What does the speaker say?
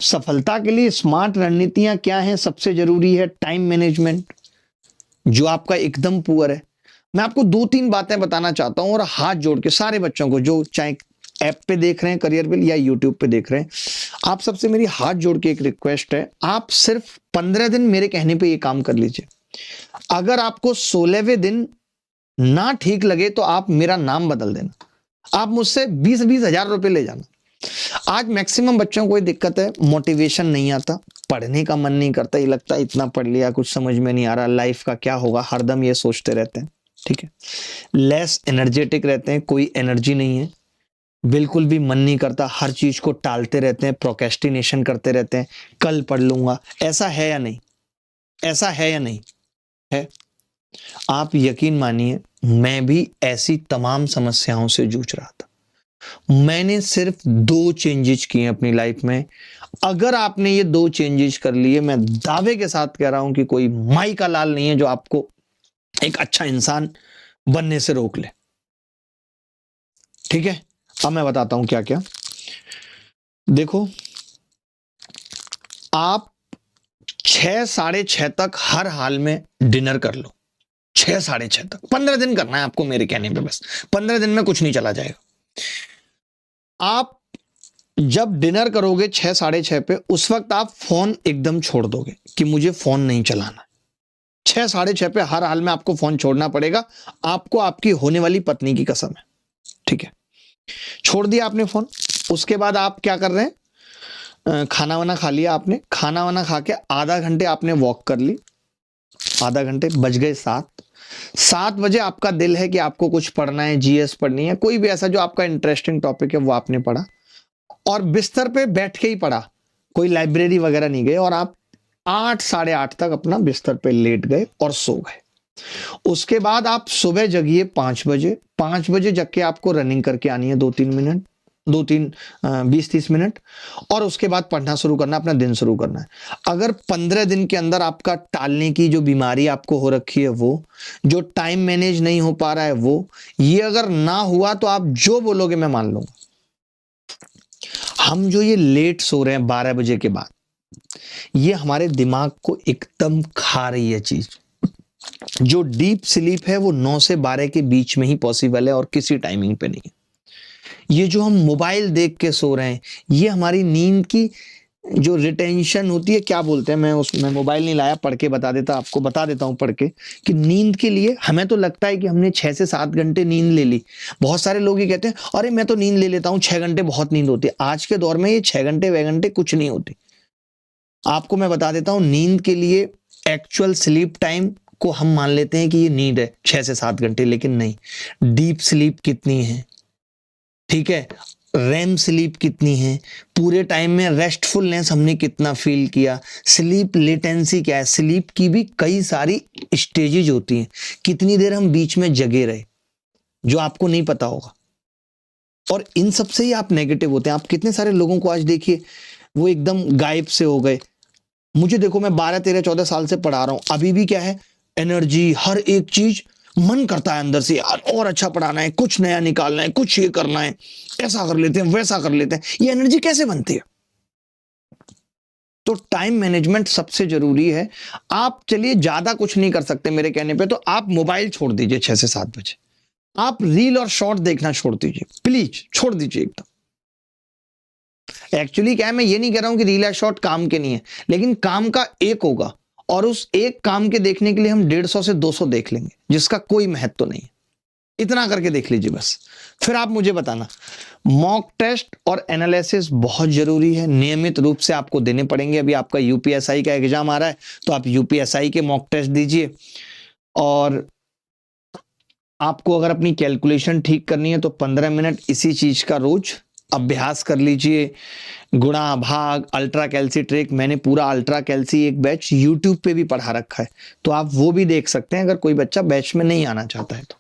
सफलता के लिए स्मार्ट रणनीतियां क्या हैं? सबसे जरूरी है टाइम मैनेजमेंट, जो आपका एकदम पुअर है। मैं आपको 2-3 बातें बताना चाहता हूं और हाथ जोड़ के सारे बच्चों को, जो चाहे ऐप पे देख रहे हैं करियर बिल या यूट्यूब पे देख रहे हैं, आप सबसे मेरी हाथ जोड़ के एक रिक्वेस्ट है, आप सिर्फ 15 दिन मेरे कहने पे ये काम कर लीजिए। अगर आपको 16वें दिन ना ठीक लगे तो आप मेरा नाम बदल देना, आप मुझसे 20-20 हजार रुपए ले जाना। आज मैक्सिमम बच्चों को ये दिक्कत है, मोटिवेशन नहीं आता, पढ़ने का मन नहीं करता, ये लगता है इतना पढ़ लिया कुछ समझ में नहीं आ रहा, लाइफ का क्या होगा, हरदम ये सोचते रहते हैं। ठीक है, लेस एनर्जेटिक रहते हैं, कोई एनर्जी नहीं है, बिल्कुल भी मन नहीं करता, हर चीज को टालते रहते हैं, प्रोक्रेस्टिनेशन करते रहते हैं, कल पढ़ लूंगा। ऐसा है या नहीं? ऐसा है या नहीं है? आप यकीन मानिए, मैं भी ऐसी तमाम समस्याओं से जूझ रहा था। मैंने सिर्फ 2 चेंजेस किए अपनी लाइफ में। अगर आपने ये 2 चेंजेस कर लिए, मैं दावे के साथ कह रहा हूं कि कोई माई का लाल नहीं है जो आपको एक अच्छा इंसान बनने से रोक ले। ठीक है, अब मैं बताता हूं क्या क्या। देखो, आप 6 साढ़े 6 तक हर हाल में डिनर कर लो। 6 साढ़े 6 तक 15 दिन करना है आपको मेरे कहने पे, बस 15 दिन में कुछ नहीं चला जाएगा। आप जब डिनर करोगे 6 साढ़े 6 पे, उस वक्त आप फोन एकदम छोड़ दोगे कि मुझे फोन नहीं चलाना। 6 साढ़े 6 पे हर हाल में आपको फोन छोड़ना पड़ेगा, आपको आपकी होने वाली पत्नी की कसम है। ठीक है, छोड़ दिया आपने फोन। उसके बाद आप क्या कर रहे हैं? खाना वाना खा लिया आपने, खाना वाना खा के आधा घंटे आपने वॉक कर ली, आधा घंटे, बज गए 7 बजे आपका दिल है कि आपको कुछ पढ़ना है, जीएस पढ़नी है, कोई भी ऐसा जो आपका इंटरेस्टिंग टॉपिक है वो आपने पढ़ा, और बिस्तर पे बैठ के ही पढ़ा, कोई लाइब्रेरी वगैरह नहीं गए, और आप 8 साढ़े 8 तक अपना बिस्तर पे लेट गए और सो गए। उसके बाद आप सुबह जगिए 5 बजे, 5 बजे जग के आपको रनिंग करके आनी है 20-30 मिनट, और उसके बाद पढ़ना शुरू करना, अपना दिन शुरू करना है। अगर 15 दिन के अंदर आपका टालने की जो बीमारी आपको हो रखी है, वो जो टाइम मैनेज नहीं हो पा रहा है, वो ये अगर ना हुआ तो आप जो बोलोगे मैं मान लूंगा। हम जो ये लेट सो रहे हैं 12 बजे के बाद, ये हमारे दिमाग को एकदम खा रही है चीज। जो डीप स्लीप है वो 9 से 12 के बीच में ही पॉसिबल है और किसी टाइमिंग पे नहीं है। ये जो हम मोबाइल देख के सो रहे हैं, ये हमारी नींद की जो रिटेंशन होती है, क्या बोलते हैं, मैं उसमें मोबाइल नहीं लाया, पढ़ के बता देता, आपको बता देता हूं पढ़ के, कि नींद के लिए हमें तो लगता है कि हमने 6 से 7 घंटे नींद ले ली। बहुत सारे लोग ये कहते हैं, अरे मैं तो नींद ले लेता हूं, 6 घंटे बहुत नींद होती है। आज के दौर में ये 6 घंटे वे घंटे कुछ नहीं होती। आपको मैं बता देता हूं, नींद के लिए एक्चुअल स्लीप टाइम को हम मान लेते हैं कि ये नींद है 6 से 7 घंटे, लेकिन नहीं। डीप स्लीप कितनी है, ठीक है, रैम स्लीप कितनी है, पूरे टाइम में रेस्टफुलनेस हमने कितना फील किया, स्लीप लेटेंसी क्या है, स्लीप की भी कई सारी स्टेजेज होती हैं, कितनी देर हम बीच में जगे रहे, जो आपको नहीं पता होगा। और इन सब से ही आप नेगेटिव होते हैं। आप कितने सारे लोगों को आज देखिए, वो एकदम गायब से हो गए। मुझे देखो, मैं 12, 13, 14 साल से पढ़ा रहा हूं, अभी भी क्या है, एनर्जी, हर एक चीज मन करता है अंदर से, यार और अच्छा पढ़ाना है, कुछ नया निकालना है, कुछ ये करना है, ऐसा कर लेते हैं, वैसा कर लेते हैं। ये एनर्जी कैसे बनती है? तो टाइम मैनेजमेंट सबसे जरूरी है। आप चलिए ज्यादा कुछ नहीं कर सकते मेरे कहने पे, तो आप मोबाइल छोड़ दीजिए 6 से 7 बजे, आप रील और शॉर्ट देखना छोड़ दीजिए, प्लीज छोड़ दीजिए एकदम। एक्चुअली क्या है, मैं ये नहीं कह रहा हूं कि रील या शॉर्ट काम के नहीं है, लेकिन काम का एक होगा, और उस एक काम के देखने के लिए हम 150 से 200 देख लेंगे, जिसका कोई महत्व तो नहीं है। इतना करके देख लीजिए बस, फिर आप मुझे बताना। मॉक टेस्ट और एनालिसिस बहुत जरूरी है, नियमित रूप से आपको देने पड़ेंगे। अभी आपका यूपीएसआई का एग्जाम आ रहा है, तो आप यूपीएसआई के मॉक टेस्ट दीजिए। और आपको अगर अपनी कैलकुलेशन ठीक करनी है तो 15 मिनट इसी चीज का रोज अभ्यास कर लीजिए। गुणा भाग, अल्ट्रा कैल्सी ट्रिक, मैंने पूरा अल्ट्रा कैल्सी एक बैच यूट्यूब पे भी पढ़ा रखा है, तो आप वो भी देख सकते हैं अगर कोई बच्चा बैच में नहीं आना चाहता है तो।